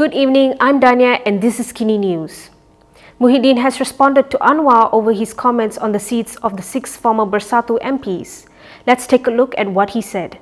Good evening, I'm Dania and this is KiniNews. Muhyiddin has responded to Anwar over his comments on the seats of the 6 former Bersatu MPs. Let's take a look at what he said.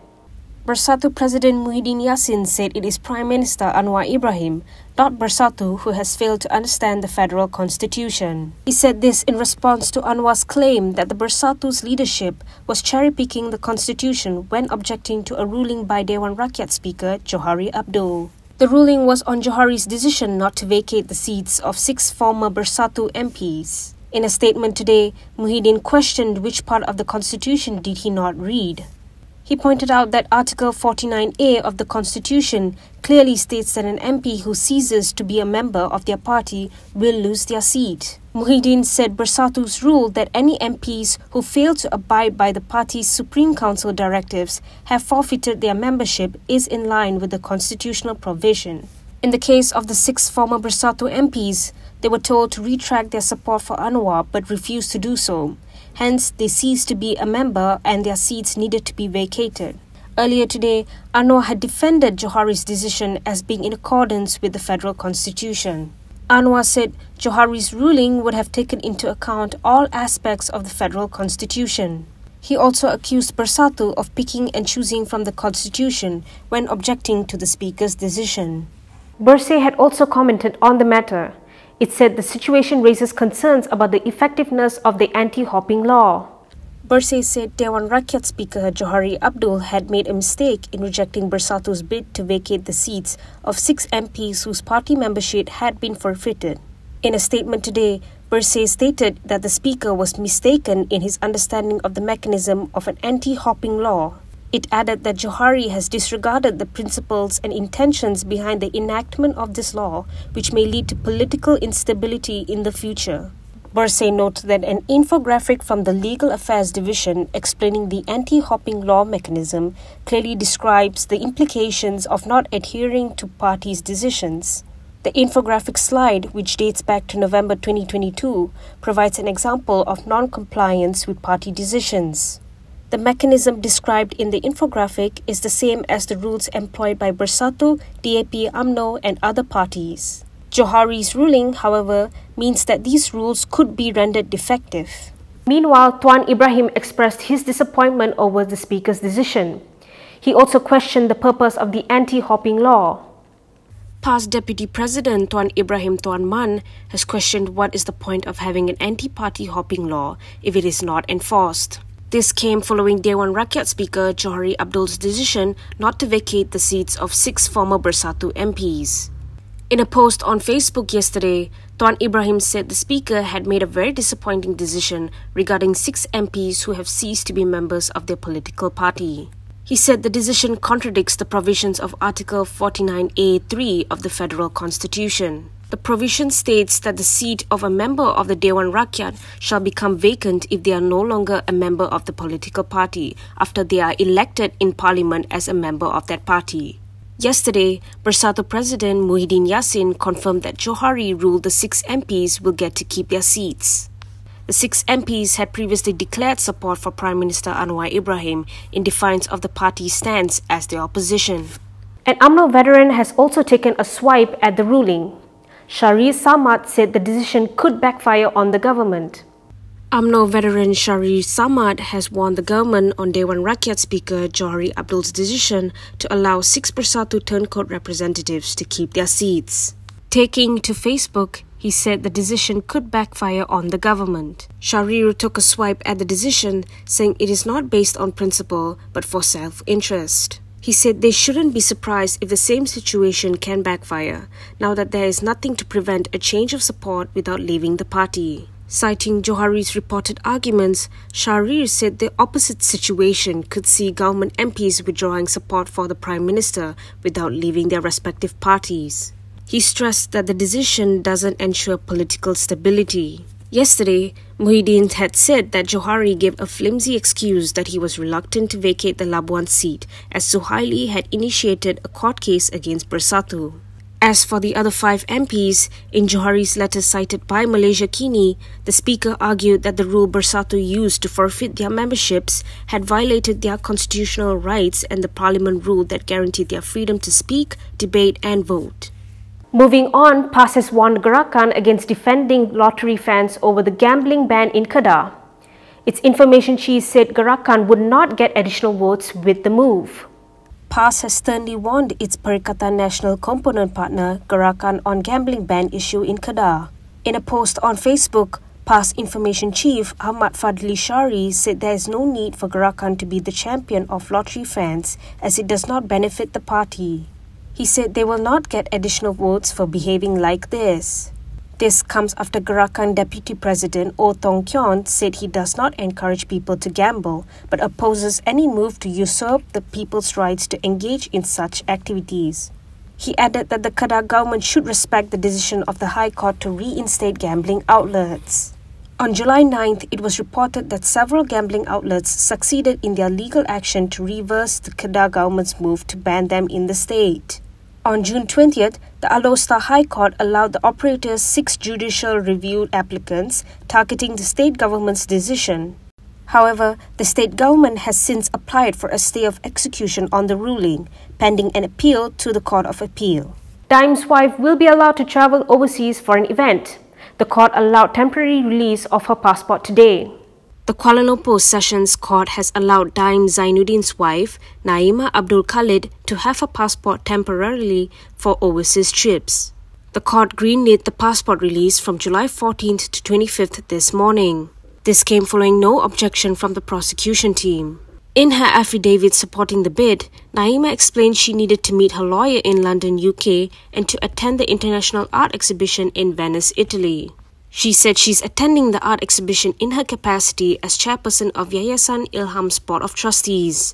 Bersatu President Muhyiddin Yassin said it is Prime Minister Anwar Ibrahim, not Bersatu, who has failed to understand the federal constitution. He said this in response to Anwar's claim that the Bersatu's leadership was cherry-picking the constitution when objecting to a ruling by Dewan Rakyat Speaker Johari Abdul. The ruling was on Johari's decision not to vacate the seats of 6 former Bersatu MPs. In a statement today, Muhyiddin questioned which part of the constitution did he not read. He pointed out that Article 49A of the Constitution clearly states that an MP who ceases to be a member of their party will lose their seat. Muhyiddin said Bersatu's rule that any MPs who fail to abide by the party's Supreme Council directives have forfeited their membership is in line with the constitutional provision. In the case of the 6 former Bersatu MPs, they were told to retract their support for Anwar but refused to do so. Hence, they ceased to be a member and their seats needed to be vacated. Earlier today, Anwar had defended Johari's decision as being in accordance with the federal constitution. Anwar said Johari's ruling would have taken into account all aspects of the federal constitution. He also accused Bersatu of picking and choosing from the constitution when objecting to the speaker's decision. Bersih had also commented on the matter. It said the situation raises concerns about the effectiveness of the anti-hopping law. Bersih said Dewan Rakyat Speaker Johari Abdul had made a mistake in rejecting Bersatu's bid to vacate the seats of 6 MPs whose party membership had been forfeited. In a statement today, Bersih stated that the speaker was mistaken in his understanding of the mechanism of an anti-hopping law. It added that Johari has disregarded the principles and intentions behind the enactment of this law, which may lead to political instability in the future. Bersih noted that an infographic from the Legal Affairs Division explaining the anti-hopping law mechanism clearly describes the implications of not adhering to parties' decisions. The infographic slide, which dates back to November 2022, provides an example of non-compliance with party decisions. The mechanism described in the infographic is the same as the rules employed by Bersatu, DAP, UMNO and other parties. Johari's ruling, however, means that these rules could be rendered defective. Meanwhile, Tuan Ibrahim expressed his disappointment over the speaker's decision. He also questioned the purpose of the anti-hopping law. Past Deputy President Tuan Ibrahim Tuan Man has questioned what is the point of having an anti-party hopping law if it is not enforced. This came following Dewan Rakyat Speaker Johari Abdul's decision not to vacate the seats of 6 former Bersatu MPs. In a post on Facebook yesterday, Tuan Ibrahim said the Speaker had made a very disappointing decision regarding 6 MPs who have ceased to be members of their political party. He said the decision contradicts the provisions of Article 49A(3) of the Federal Constitution. The provision states that the seat of a member of the Dewan Rakyat shall become vacant if they are no longer a member of the political party after they are elected in parliament as a member of that party. Yesterday, Bersatu President Muhyiddin Yassin confirmed that Johari ruled the 6 MPs will get to keep their seats. The 6 MPs had previously declared support for Prime Minister Anwar Ibrahim in defiance of the party's stance as the opposition. An UMNO veteran has also taken a swipe at the ruling. Johari Samad said the decision could backfire on the government. UMNO veteran Johari Samad has warned the government on Dewan Rakyat Speaker Johari Abdul's decision to allow 6 Bersatu turncoat representatives to keep their seats. Taking to Facebook, he said the decision could backfire on the government. Johari took a swipe at the decision, saying it is not based on principle but for self-interest. He said they shouldn't be surprised if the same situation can backfire, now that there is nothing to prevent a change of support without leaving the party. Citing Johari's reported arguments, Johari said the opposite situation could see government MPs withdrawing support for the Prime Minister without leaving their respective parties. He stressed that the decision doesn't ensure political stability. Yesterday, Muhyiddin had said that Johari gave a flimsy excuse that he was reluctant to vacate the Labuan seat as Suhaili had initiated a court case against Bersatu. As for the other 5 MPs, in Johari's letter cited by Malaysia Kini, the Speaker argued that the rule Bersatu used to forfeit their memberships had violated their constitutional rights and the Parliament rule that guaranteed their freedom to speak, debate and vote. Moving on, PAS has warned Gerakan against defending lottery fans over the gambling ban in Kedah. Its information chief said Gerakan would not get additional votes with the move. PAS has sternly warned its Perikatan National Component partner, Gerakan, on gambling ban issue in Kedah. In a post on Facebook, PAS Information Chief Ahmad Fadli Shari said there is no need for Gerakan to be the champion of lottery fans as it does not benefit the party. He said they will not get additional votes for behaving like this. This comes after Gerakan Deputy President Oh Tong Kyon said he does not encourage people to gamble but opposes any move to usurp the people's rights to engage in such activities. He added that the Kedah government should respect the decision of the High Court to reinstate gambling outlets. On July 9th, it was reported that several gambling outlets succeeded in their legal action to reverse the Kedah government's move to ban them in the state. On June 20th, the Alor High Court allowed the operators 6 judicial review applicants targeting the state government's decision. However, the state government has since applied for a stay of execution on the ruling, pending an appeal to the Court of Appeal. Dime's wife will be allowed to travel overseas for an event. The court allowed temporary release of her passport today. The Kuala Lumpur Sessions Court has allowed Dime Zainuddin's wife, Naima Abdul Khalid, to have her passport temporarily for overseas trips. The court greenlit the passport release from July 14th to 25th this morning. This came following no objection from the prosecution team. In her affidavit supporting the bid, Naima explained she needed to meet her lawyer in London, UK, and to attend the International Art Exhibition in Venice, Italy. She said she's attending the art exhibition in her capacity as chairperson of Yayasan Ilham's Board of Trustees.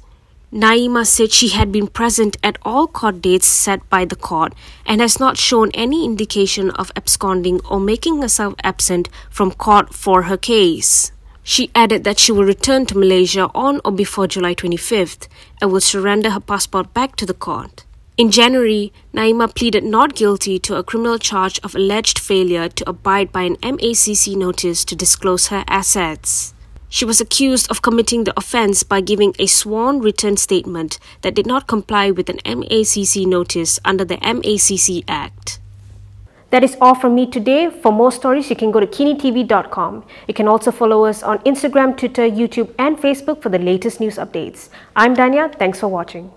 Naima said she had been present at all court dates set by the court and has not shown any indication of absconding or making herself absent from court for her case. She added that she will return to Malaysia on or before July 25th and will surrender her passport back to the court. In January, Naima pleaded not guilty to a criminal charge of alleged failure to abide by an MACC notice to disclose her assets. She was accused of committing the offence by giving a sworn written statement that did not comply with an MACC notice under the MACC Act. That is all from me today. For more stories, you can go to kinitv.com. You can also follow us on Instagram, Twitter, YouTube and Facebook for the latest news updates. I'm Danya. Thanks for watching.